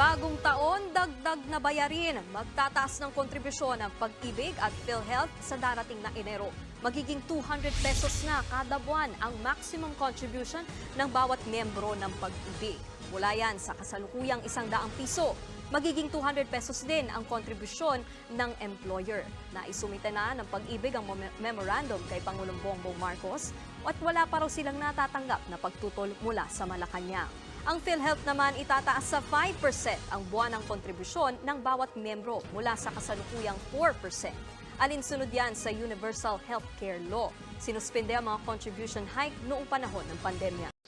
Bagong taon, dagdag na bayarin. Magtataas ng kontribusyon ang Pag-ibig at PhilHealth sa darating na Enero. Magiging 200 pesos na kada buwan ang maximum contribution ng bawat miyembro ng Pag-ibig. Mula yan sa kasalukuyang 100 piso. Magiging 200 pesos din ang kontribusyon ng employer. Naisumite na ng Pag-ibig ang memorandum kay Pangulong Bongbong Marcos at wala pa raw silang natatanggap na pagtutol mula sa Malacanang. Ang PhilHealth naman itataas sa 5% ang buwanang kontribusyon ng bawat miyembro mula sa kasalukuyang 4%. Alinsunod yan sa Universal Healthcare Law. Sinuspende ang mga contribution hike noong panahon ng pandemya.